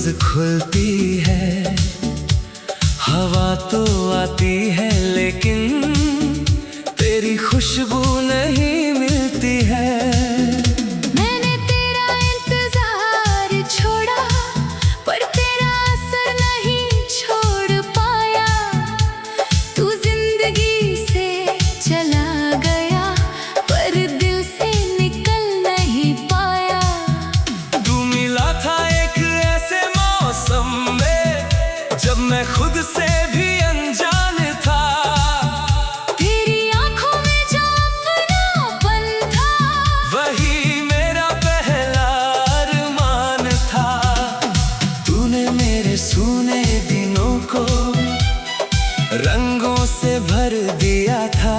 रोज खुलती है, हवा तो आती है लेकिन तेरी खुशबू नहीं मिलती है। मैंने तेरा इंतजार छोड़ा पर तेरा असर नहीं छोड़ पाया। तू जिंदगी से चला गया पर दिल से निकल नहीं पाया। तू मिला था एक ऐसे मौसम में जब मैं खुद से भी अनजान था। तेरी आंखों में जो अपनापन था वही मेरा पहला अरमान था। तूने मेरे सूने दिनों को रंगों से भर दिया था।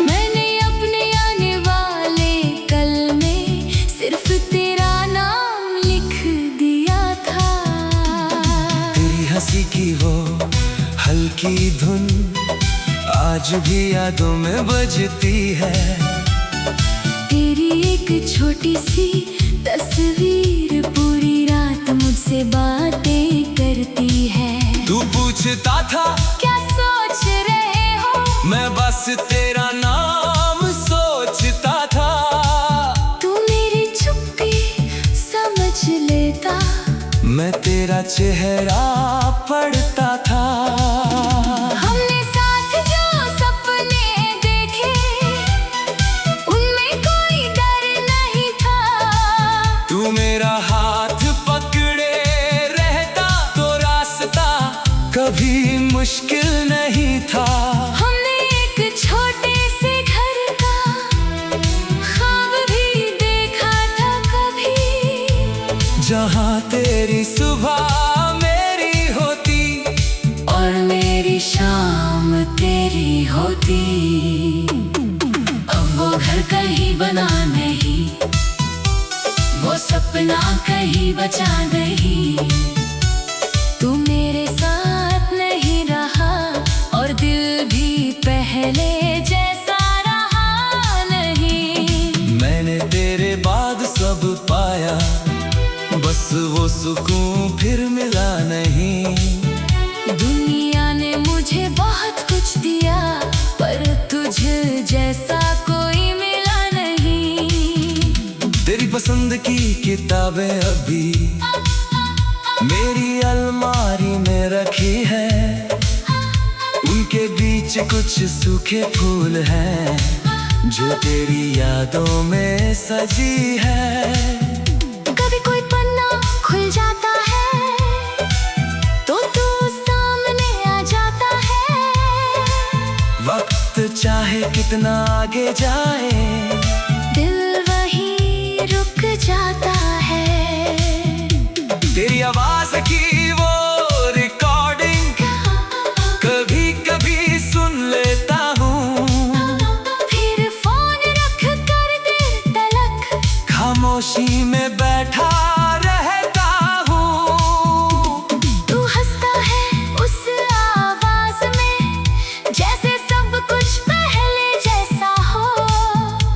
मैंने अपने आने वाले कल में सिर्फ तेरा नाम लिख दिया था। तेरी हंसी की वो हल्की धुन आज भी यादों में बजती है। तेरी एक छोटी सी तस्वीर पूरी रात मुझसे बातें करती है। तू पूछता था क्या सोच रहे हो, मैं बस तेरा नाम सोचता था। तू मेरी चुप्पी समझ लेता, मैं तेरा चेहरा पढ़ता था। हमने साथ जो सपने देखे उनमें कोई डर नहीं था। तू मेरा हाथ पकड़े रहता तो रास्ता कभी मुश्किल नहीं था। हमने एक छोटे से घर का ख्वाब भी देखा था कभी, जहाँ तेरी सुबह मेरी होती और मेरी शाम तेरी होती। अब वो घर कहीं बना नहीं, वो सपना कहीं बचा नहीं। तू मेरे साथ नहीं रहा और दिल भी पहले जैसा रहा नहीं। मैंने तेरे बाद सब पाया, बस वो सुकून फिर मिला नहीं। दुनिया ने मुझे बहुत कुछ दिया पर तुझ जैसा कोई मिला नहीं। तेरी पसंद की किताबें अभी मेरी अलमारी में रखी है। उनके बीच कुछ सूखे फूल हैं जो तेरी यादों में सजी है। कभी कोई पन्ना खुल जाता है तो तू सामने आ जाता है। वक्त चाहे कितना आगे जाए दिल वहीं रुक जाता है। तेरी आवाज की वो रिकॉर्डिंग कभी कभी सुन लेता हूँ। फिर फोन रख कर देर तलक खामोशी में बैठा रहता हूँ। तू हंसता है उस आवाज में जैसे सब कुछ पहले जैसा हो।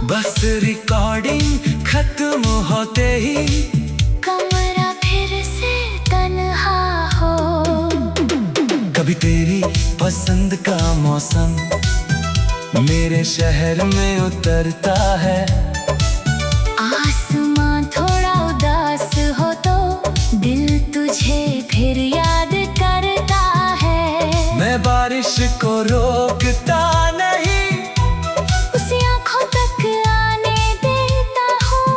बस रिकॉर्डिंग खत्म होते ही कमरा फिर से तन्हा हो। कभी तेरी पसंद का मौसम मेरे शहर में उतरता है। आसमां थोड़ा उदास हो तो दिल तुझे फिर याद करता है। मैं बारिश को रोकता नहीं, उसी आंखों तक आने देता हूँ।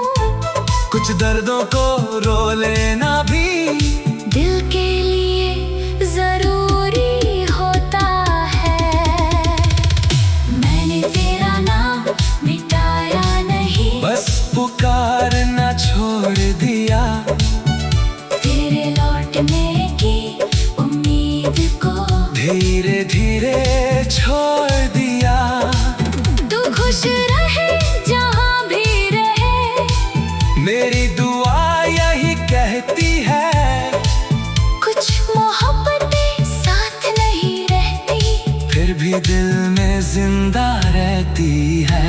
कुछ दर्दों को रो लेना भी दिल के लिए जरूरी होता है। मैंने तेरा नाम मिटाया नहीं, बस पुकारना छोड़ दिया। तेरे लौटने की उम्मीद को धीरे धीरे छोड़ दिया। तू खुश रहे जहाँ भी रहे, मेरी दुआ यही कहती है। कुछ मोहब्बतें साथ नहीं रहती फिर भी दिल में जिंदा रहती है।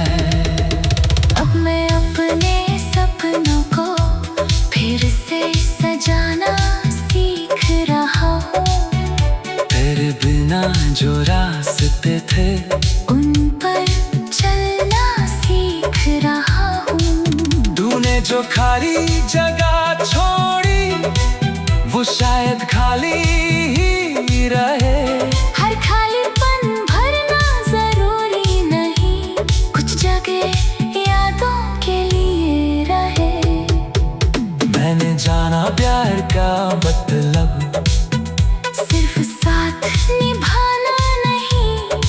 अब मैं अपने सपनों को फिर से सजाना बिना जो रास्ते थे उन पर चलना सीख रहा हूँ। तूने जो खाली जगह छोड़ी वो शायद खाली ही रहे। हर खालीपन भरना जरूरी नहीं, कुछ जगह यादों के लिए रहे। मैंने जाना प्यार का मतलब सिर्फ साथ निभाना नहीं,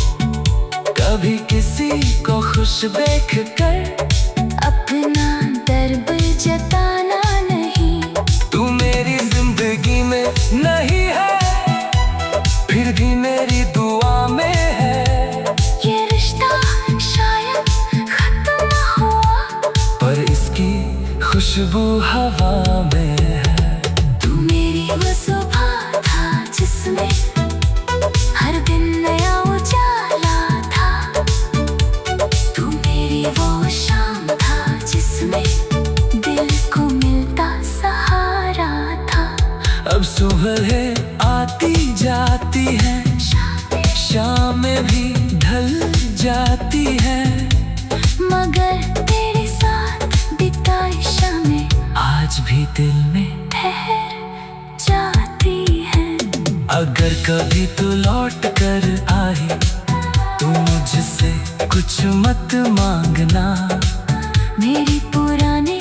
कभी किसी को खुश देख कर अपना दर्द जताना नहीं। तू मेरी जिंदगी में नहीं है, फिर भी मेरी दुआ में है। ये रिश्ता शायद खत्म न हुआ, पर इसकी खुशबू हवा में है। तू मेरी वो सुबह था जिसमें हर दिन नया उजाला था। तू मेरी वो शाम था जिसमें दिल को मिलता सहारा था। अब सुबह आती जाती है, शामें भी ढल जाती है, मगर तेरे साथ बिताई शामें आज भी दिल में ठहर जाती है। अगर कभी तू लौट कर आई तू मुझसे कुछ मत मांगना। मेरी पुराने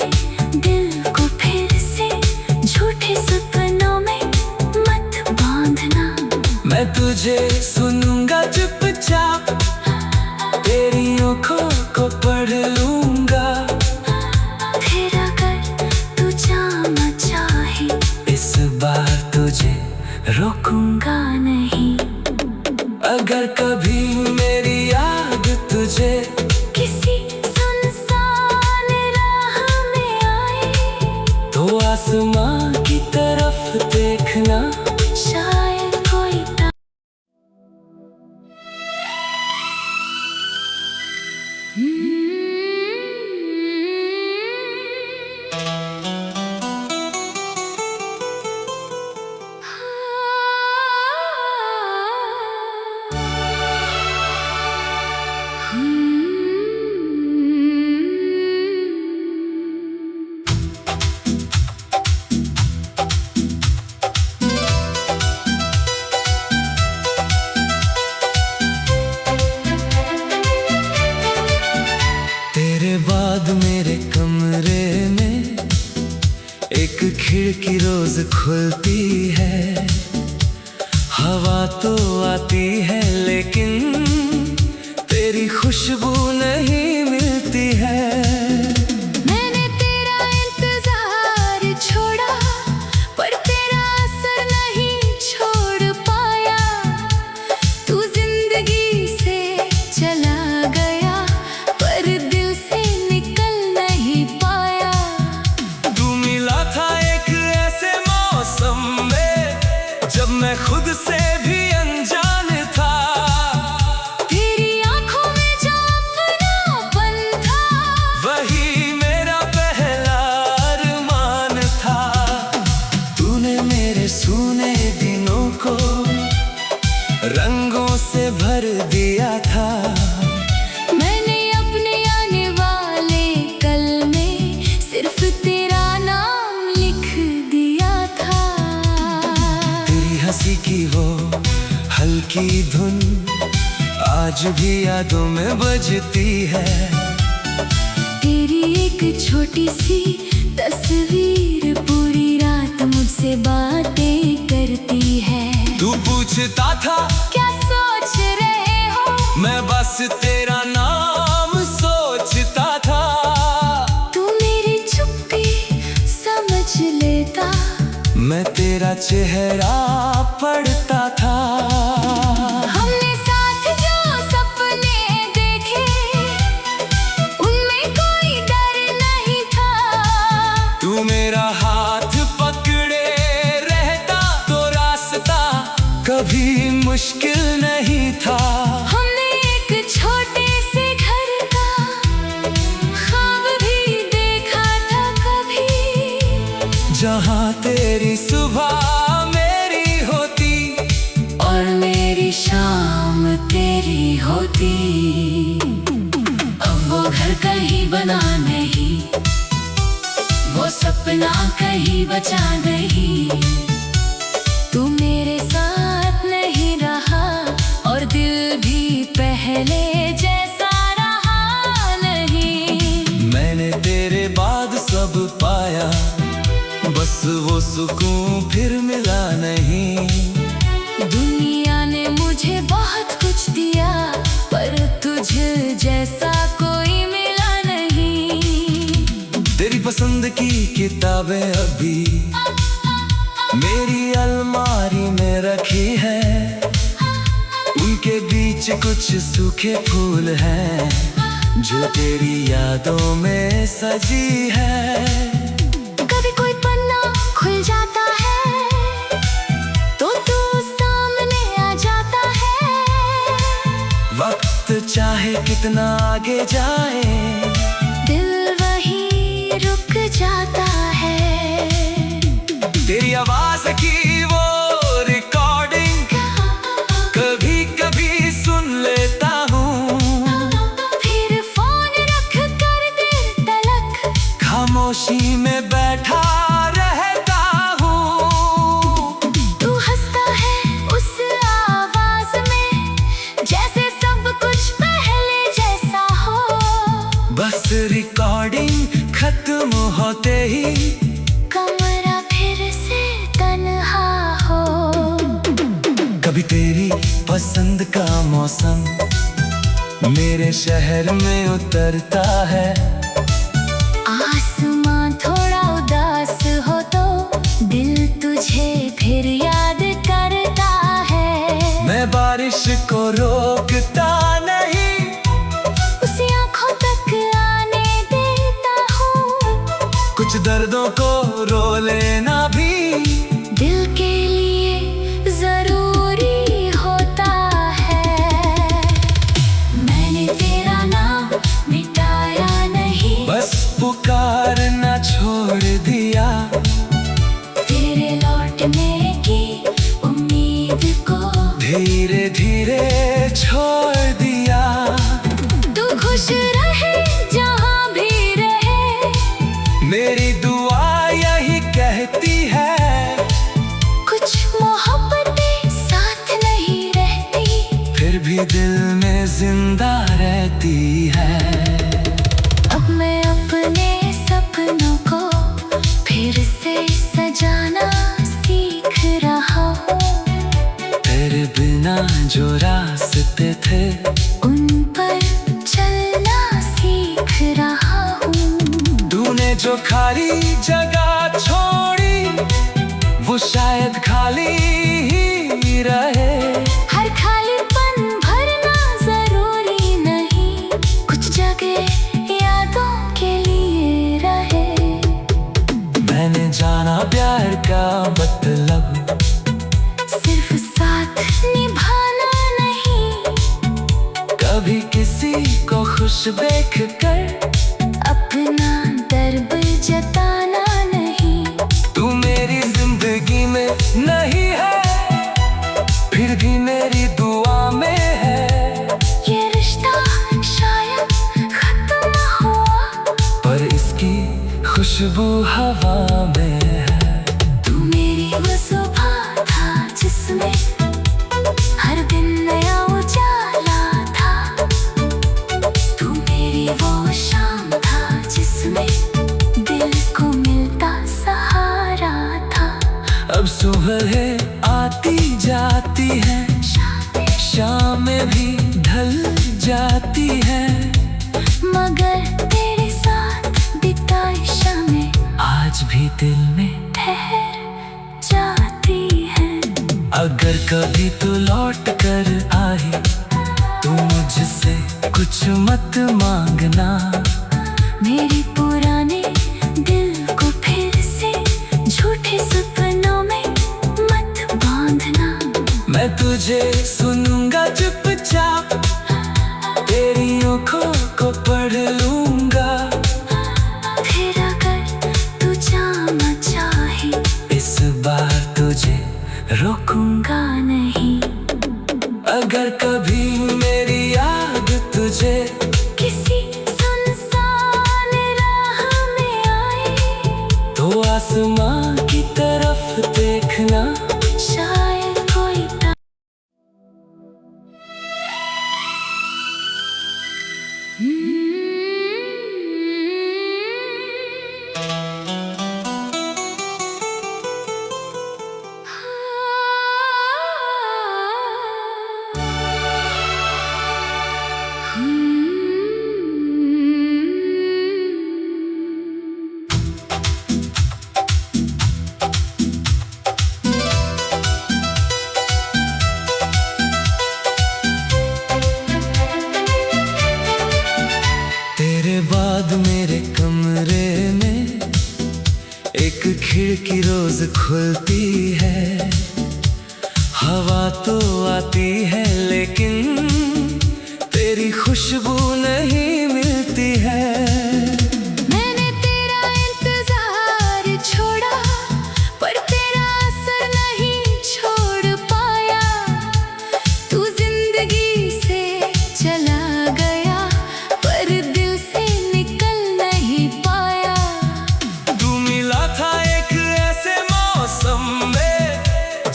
दिल को फिर से झूठे सपनों में मत बांधना। मैं तुझे सुनूंगा चुपचाप, तेरी आँखों को पढ़ लूंगा। फिर अगर तू जाना चाहे इस बार तुझे रोकूंगा नहीं। अगर कभी मेरी याद तुझे किसी सुनसान राह में आए तो आसमां की तरफ देखना। शायद कोई तेरे बाद मेरे कमरे में एक खिड़की रोज खुलती है। हवा तो आती है लेकिन तेरी खुशबू नहीं मिलती है। मैंने तेरा इंतजार छोड़ा पर तेरा असर नहीं छोड़ पाया। तू जिंदगी से चला गया पर दिल से निकल नहीं पाया। तू मिला था एक ऐसे मौसम में जब मैं खुद से भी अनजान था। तेरी आंखों में जो अपनापन था वही मेरा पहला अरमान था। तूने मेरे सूने दिनों को रंगों से भर दिया था। मैंने अपने आने वाले कल में सिर्फ तेरा नाम लिख दिया था। तेरी हंसी की वो हल्की धुन आज भी यादों में बजती है। तेरी एक छोटी सी तस्वीर पूरी रात मुझसे बातें करती है। तू पूछता था क्या सोच रहे हो, मैं बस तेरा नाम सोचता था। तू मेरी चुप्पी समझ लेता, मैं तेरा चेहरा पढ़ता था। हमने साथ जो सपने देखे उनमें कोई डर नहीं था। तू मेरा हाथ पकड़े रहता तो रास्ता कभी मुश्किल नहीं था। हमने एक छोटे से घर का ख्वाब भी देखा था कभी, जहाँ तेरी सुबह मेरी होती और मेरी मेरी शाम तेरी होती। अब वो घर कहीं बना नहीं, वो सपना कहीं बचा नहीं। तू मेरे साथ नहीं रहा और दिल भी पहले जैसा रहा नहीं। मैंने तेरे बाद सब पाया, बस वो सुकून फिर मिला नहीं। दुनिया ने मुझे बहुत कुछ दिया, पर तुझे जैसा कोई मिला नहीं। तेरी पसंद की किताबें अभी मेरी अलमारी में रखी है, उनके बीच कुछ सूखे फूल हैं जो तेरी यादों में सजी है। कभी कोई पन्ना खुल जाता है तो तू सामने आ जाता है। वक्त चाहे कितना आगे जाए, दिल वहीं रुक जाता है। तेरी आवाज की वो रिकॉर्डिंग कभी कभी सुन लेता हूँ, फिर फोन रख कर देर तलक खामोशी में बैठा रहता हूँ। तू हंसता है उस आवाज में, जैसे सब कुछ पहले जैसा हो। बस रिकॉर्डिंग खत्म होते ही कमरा फिर से तन्हा हो। कभी तेरी पसंद का मौसम मेरे शहर में उतरता है। आसमां थोड़ा उदास हो तो दिल तुझे फिर याद करता है। मैं बारिश को रोकता नहीं, उसी आंखों तक आने देता हूँ। कुछ दर्दों को रो लेना भी दिल के लिए जरूरी होता है। मैंने तेरा नाम मिटाया नहीं, बस पुकारना छोड़ दिया। तेरे लौटने की उम्मीद को धीरे धीरे छोड़ दिया। तू खुश रहे जहाँ भी रहे, मेरी दुआ यही कहती है। कुछ मोहब्बतें साथ नहीं रहती, फिर भी दिल में जिंदा रहती है। अब मैं अपने सपनों को फिर से सजाना सीख रहा हूँ। तेरे बिना जो रास्ते थे उन पर चलना सीख रहा हूँ। तूने जो खाली जगह छोड़ी वो शायद खाली ही रहे। हर खालीपन भरना जरूरी नहीं, कुछ जगह यादों के लिए रहे। मैंने जाना प्यार का मतलब सिर्फ साथ निभाना नहीं, कभी किसी को खुश देख कर अपना दर्द जताना नहीं। तू मेरी जिंदगी में नहीं है, फिर भी मेरी दुआ में है। ये रिश्ता शायद खत्म हुआ, पर इसकी खुशबू हवा में है। तू मेरी वो सुबह था जिसमें हर दिन नया उजाला था। तू मेरी वो शाम था जिसमें दिल को मिलता सहारा था। अब सुबह आती जाती है, शामें भी ढल जाती है, मगर तेरे साथ बिताई शामें आज भी दिल में ठहर जाती है। अगर कभी तू लौट कर आई तो मुझसे कुछ मत मांगना। मेरी पुराने दिल को फिर से झूठे सपनों में मत बांधना। मैं तुझे सुनूंगा चुपचाप, तेरी आँखों को पढ़ लूंगा। फिर अगर तू जाना चाहे, इस बार तुझे रोकूंगा का नहीं। अगर कभी मेरी याद तुझे किसी सुनसान राह में आए, तो आसमां की तरफ देखना। शायद कोई तेरे बाद मेरे कमरे में एक खिड़की रोज खुलती है। हवा तो आती है लेकिन तेरी खुशबू नहीं मिलती है। मैंने तेरा इंतजार छोड़ा, पर तेरा असर नहीं छोड़ पाया। तू जिंदगी से चला गया, पर दिल से निकल नहीं पाया। तू मिला था एक ऐसे मौसम में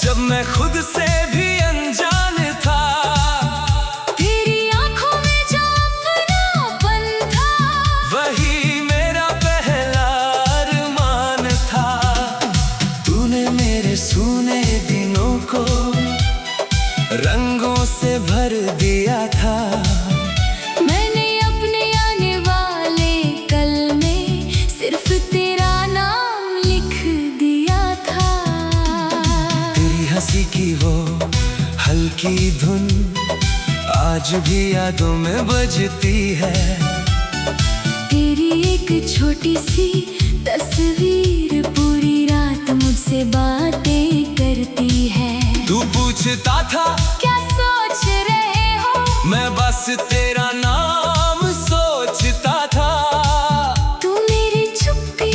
जब मैं खुद से भी अनजान था। तेरी आंखों में जो अपनापन था, वही मेरा पहला अरमान था। तूने मेरे सूने दिनों को रंगों से भर दिया था। मैंने अपने आने वाले कल में सिर्फ तेरा नाम लिख दिया था। तेरी हंसी की वो हल्की धुन आज भी यादों में बजती है। तेरी एक छोटी सी तस्वीर पूरी रात मुझसे बातें करती है। तू पूछता था क्या सोच रहे हो, मैं बस तेरा नाम सोचता था। तू मेरी चुप्पी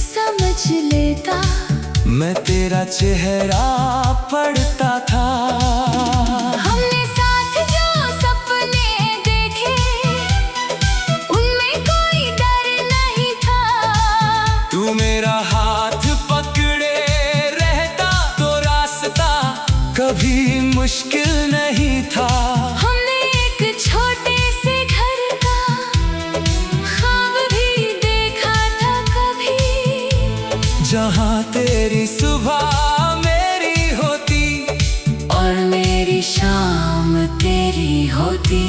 समझ लेता, मैं तेरा चेहरा पढ़ता था। हमने साथ जो सपने देखे, उनमें कोई डर नहीं था। तू मेरा हाथ पकड़े रहता तो रास्ता कभी मुश्किल नहीं था। हमने एक छोटे से घर का ख्वाब भी देखा था कभी, जहाँ तेरी सुबह मेरी होती और मेरी शाम तेरी होती।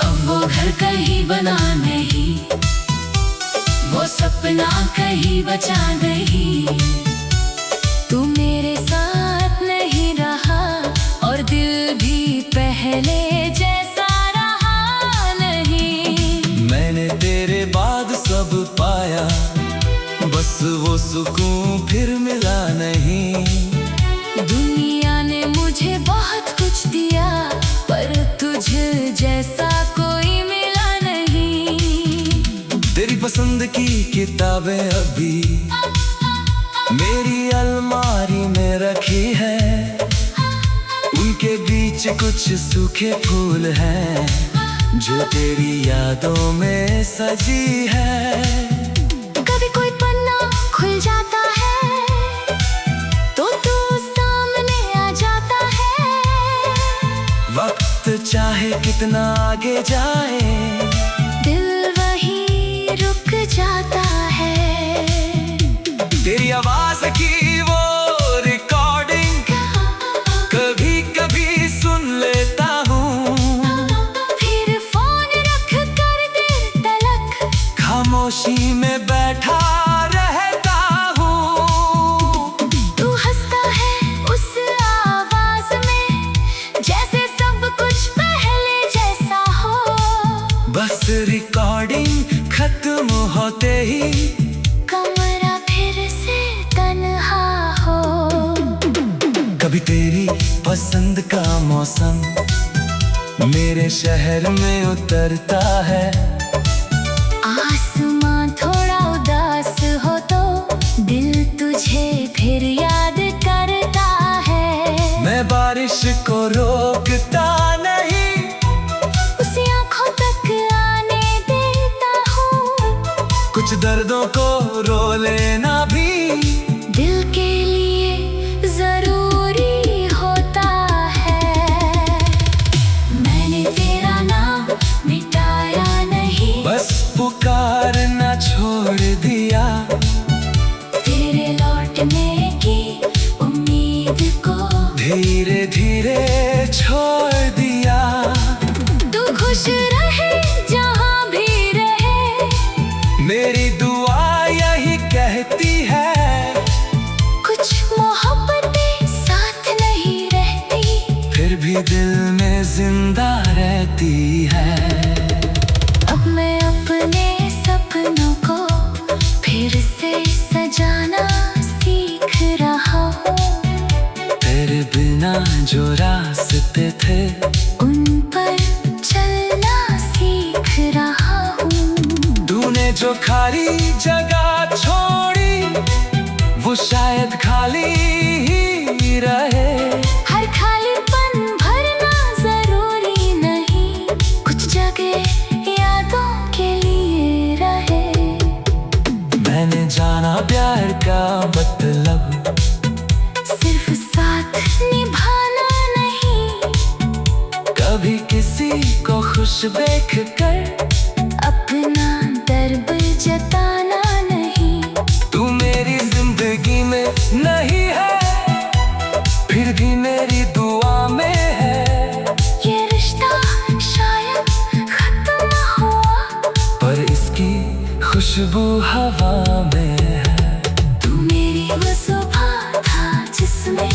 अब वो घर कहीं बना नहीं, वो सपना कहीं बचा नहीं। तू मेरे साथ नहीं रहा और दिल भी पहले जैसा रहा नहीं। मैंने तेरे बाद सब पाया, बस वो सुकून फिर मिला नहीं। दुनिया ने मुझे बहुत कुछ दिया, पर तुझ जैसा कोई मिला नहीं। तेरी पसंद की किताबें अभी मेरी अलमारी में रखी है। उनके बीच कुछ सूखे फूल हैं जो तेरी यादों में सजी है। कभी कोई पन्ना खुल जाता है, तो तू सामने आ जाता है। वक्त चाहे कितना आगे जाए, दिल वहीं रुक जाता है। तेरी आवाज की वो रिकॉर्डिंग कभी कभी सुन लेता हूँ। फिर फोन रख कर देर तलक खामोशी में बैठा रहता हूँ। तू हंसता है उस आवाज में, जैसे सब कुछ पहले जैसा हो। बस रिकॉर्डिंग खत्म होते ही कमरा फिर से तन्हा हो। कभी तेरी पसंद का मौसम मेरे शहर में उतरता है। आसमां थोड़ा उदास हो तो दिल तुझे फिर याद करता है। मैं बारिश को रोकता नहीं, उसे आंखों तक आने देता हूँ। कुछ दर्दों को रो लेना भी दिल के लिए जरूरी होता है। मैंने तेरा नाम मिटाया नहीं, बस पुकारना छोड़ दिया। तेरे लौटने की उम्मीद को धीरे धीरे छोड़ दिया। तू खुश रहे जहाँ भी रहे, मेरी दुआ यही कहती है। कुछ मोहब्बतें साथ नहीं रहती, फिर भी दिल में जिंदा रहती है। अब मैं अपने सपनों को फिर से सजाना सीख रहा हूँ। तेरे बिना जो रास्ते थे, उन पर चलना सीख रहा हूँ। तूने जो खाली जगह छोड़ी, वो शायद खाली ही रहे। हर खालीपन भरना जरूरी नहीं, कुछ जगह यादों के लिए रहे। मैंने जाना प्यार का मतलब सिर्फ साथ निभाना नहीं, कभी किसी को खुश देख कर अपना दर्द जताना नहीं। तू मेरी जिंदगी में नहीं है, फिर भी मेरी दुआ में है। ये रिश्ता शायद खत्म हुआ, पर इसकी खुशबू हवा में है। तू मेरी वो सुबह था जिसमें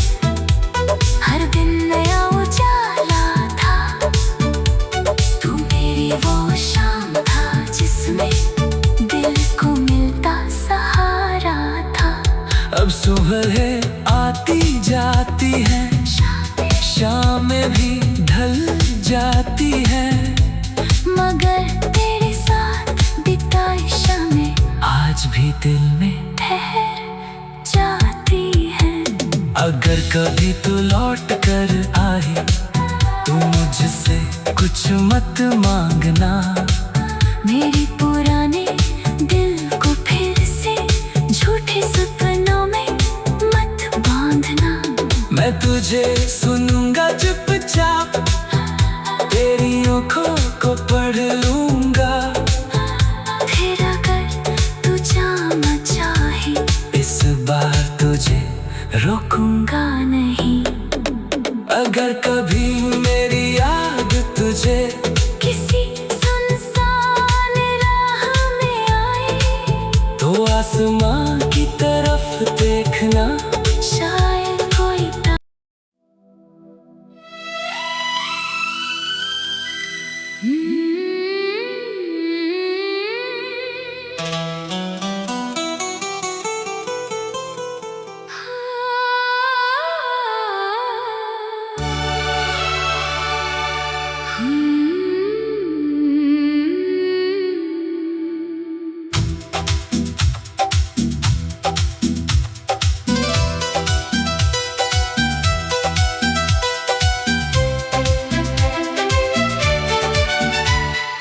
हर दिन नया उजाला था। तू मेरी वो शाम था जिसमें दिल को मिलता सहारा था। अब सुबह आती जाती है, शामें भी ढल जाती है, मगर तेरे साथ बिताई शामें आज भी दिल में। ठहर जाती है। अगर कभी तू लौट कर आई, तू मुझसे कुछ मत मांगना। मेरी पुराने दिल को फिर से झूठे सपनों में मत बांधना। मैं तुझे सुनूंगा चुपचाप, तेरी आँखों को पढ़ लूंगा। फिर अगर तू जाना चाहे, इस बार तुझे रोकूंगा नहीं। अगर कभी मेरी याद तुझे किसी सुनसान राह में आए, तो आसमां की तरफ देखना। शायद कोई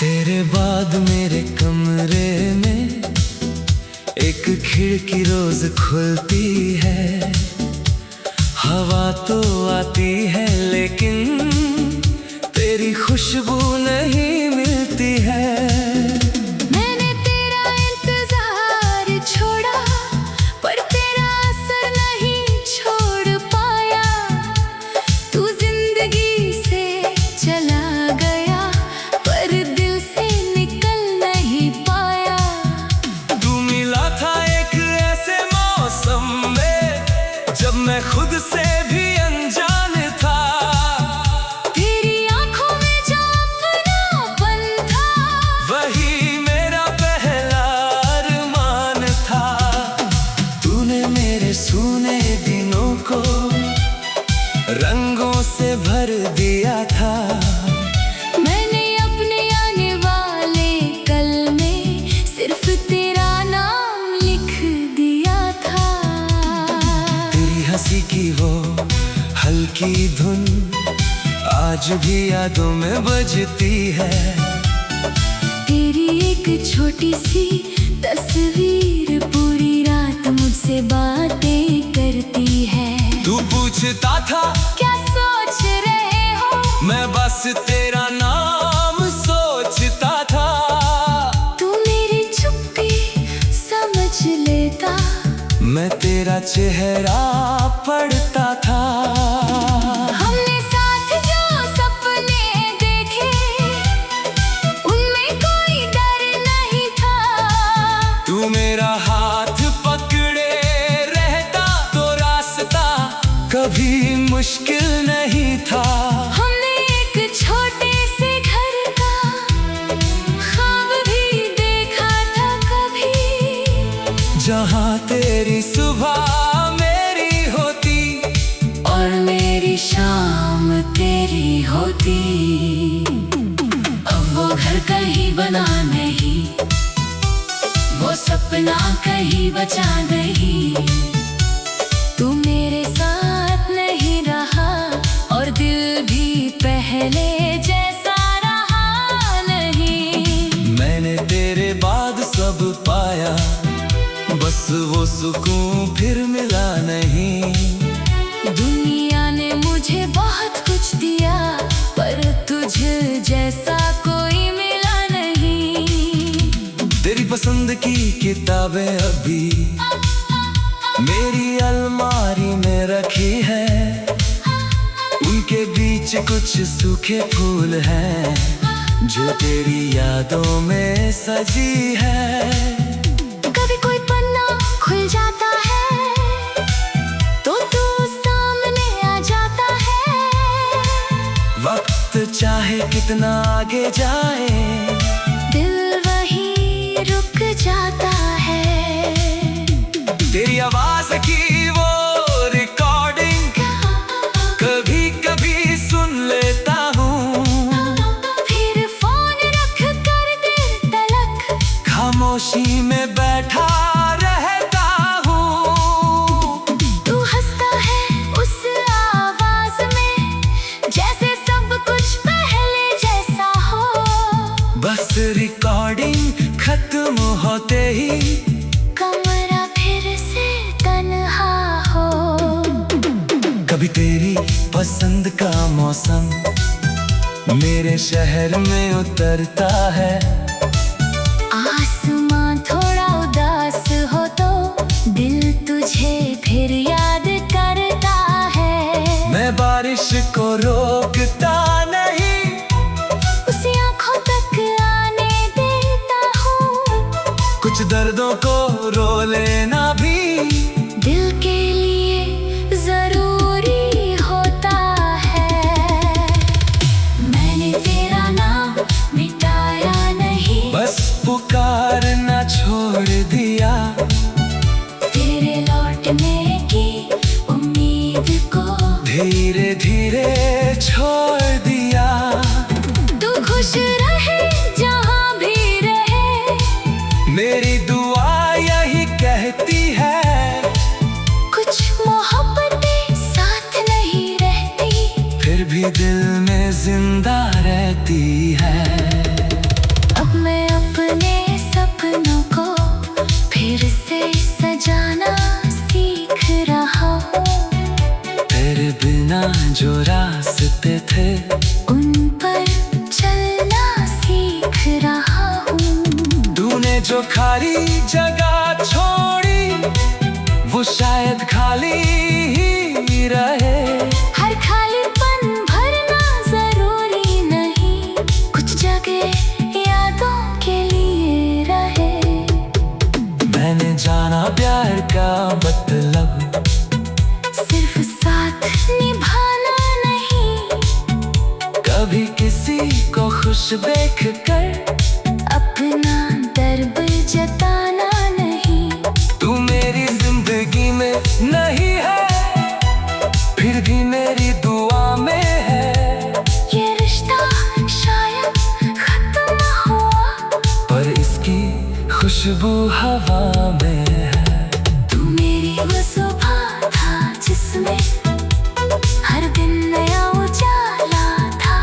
तेरे बाद मेरे कमरे में एक खिड़की रोज खुलती है। हवा तो आती है लेकिन तेरी खुशबू नहीं मिलती है। मैंने तेरा इंतजार छोड़ा, पर तेरा असर नहीं छोड़ पाया। तू जिंदगी से चला गया, पर दिल से निकल नहीं पाया। तू मिला था एक ऐसे मौसम में, जब मैं खुद से भी अनजान था। तेरी आंखों में जो अपनापन था, वही मेरा पहला अरमान था। तूने मेरे सूने दिनों को रंगों से भर दिया था। मैंने अपने आने वाले कल में सिर्फ तेरा नाम लिख दिया था। तेरी हंसी की वो हल्की धुन आज भी यादों में बजती है। तेरी एक छोटी सी तस्वीर पूरी रात मुझसे बातें करती है। तू पूछता था क्या सोच रहे हो, मैं बस तेरा नाम सोचता था। तू मेरी चुप्पी समझ लेता, मैं तेरा चेहरा पढ़ता था। हमने साथ जो सपने देखे उनमें कोई डर नहीं था। तू मेरा हाथ पकड़े रहता तो रास्ता कभी मुश्किल नहीं था। हमने एक छोटे से घर का ख्वाब भी देखा था कभी, जहाँ तेरी सुबह मेरी होती और मेरी शाम तेरी होती। अब वो घर कहीं बना नहीं, वो सपना कहीं बचा नहीं। तू मेरे साथ नहीं रहा और दिल भी पहले जैसा रहा नहीं। मैंने तेरे बाद सब पाया, बस वो सुकून फिर मिला नहीं। दुनिया ने मुझे बहुत कुछ दिया पर तुझ जैसा कोई मिला नहीं। तेरी पसंद की किताबें अभी मेरी अलमारी में रखी है। उनके बीच कुछ सूखे फूल हैं जो तेरी यादों में सजी है। कभी कोई पन्ना खुल जाता है तो तू सामने आ जाता है। वक्त चाहे कितना आगे जाए, दिल वहीं रुक जाता है। तेरी आवाज की वो रिकॉर्डिंग कभी कभी सुन लेता हूँ। फिर फोन रख कर देर तलक खामोशी में बैठा रहता हूँ। तू हंसता है उस आवाज में जैसे सब कुछ पहले जैसा हो। बस रिकॉर्डिंग खत्म होते ही कमरा फिर से तन्हा हो। कभी तेरी पसंद का मौसम मेरे शहर में उतरता है। आसमां थोड़ा उदास हो तो दिल तुझे फिर याद करता है। मैं बारिश को रोकता नहीं, उसी आंखों तक आने देता हूँ। कुछ दर्दों को रो लेना भी दिल के लिए जरूरी होता है। मैंने तेरा नाम मिटाया नहीं, बस पुकारना छोड़ दिया। तेरे लौटने की उम्मीद को धीरे धीरे छोड़ दिया। तू खुश रहे जहाँ भी रहे, मेरी दुआ यही कहती है। कुछ मोहब्बतें साथ नहीं रहती, फिर भी दिल में जिंदा रहती है। अब मैं अपने सपनों को फिर से सजाना सीख रहा हूँ। तेरे बिना जो रास्ते थे उन पर चलना सीख रहा हूँ। तूने जो खाली जगह छोड़ी वो शायद खाली ही रहे। हर खालीपन भरना जरूरी नहीं, कुछ जगह यादों के लिए रहे। मैंने जाना प्यार का मतलब सिर्फ साथ निभाना नहीं, कभी किसी को खुश देख कर अपना दर्द जताना नहीं। तू मेरी जिंदगी में नहीं है, फिर भी मेरी दुआ में है। ये रिश्ता शायद खत्म हुआ पर इसकी खुशबू हवा में है। तू मेरी वो सुबह था जिसमें हर दिन नया उजाला था।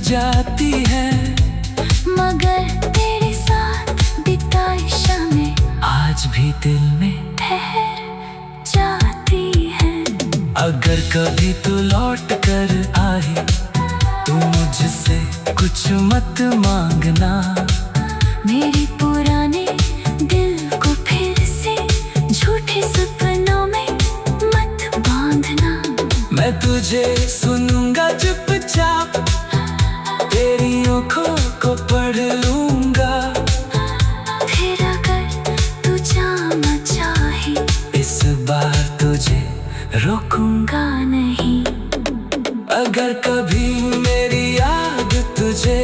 जाती है, मगर तेरे साथ बिताई शामें आज भी दिल में ठहर जाती है। अगर कभी तू लौट कर आए तो मुझसे कुछ मत मांगना, मेरी पुराने दिल को फिर से झूठे सपनों में मत बांधना। मैं तुझे सुनूंगा चुपचाप, तेरी आँखों को पढ़ लूंगा, फिर अगर तू जाना चाहे इस बार तुझे रोकूंगा नहीं। अगर कभी मेरी याद तुझे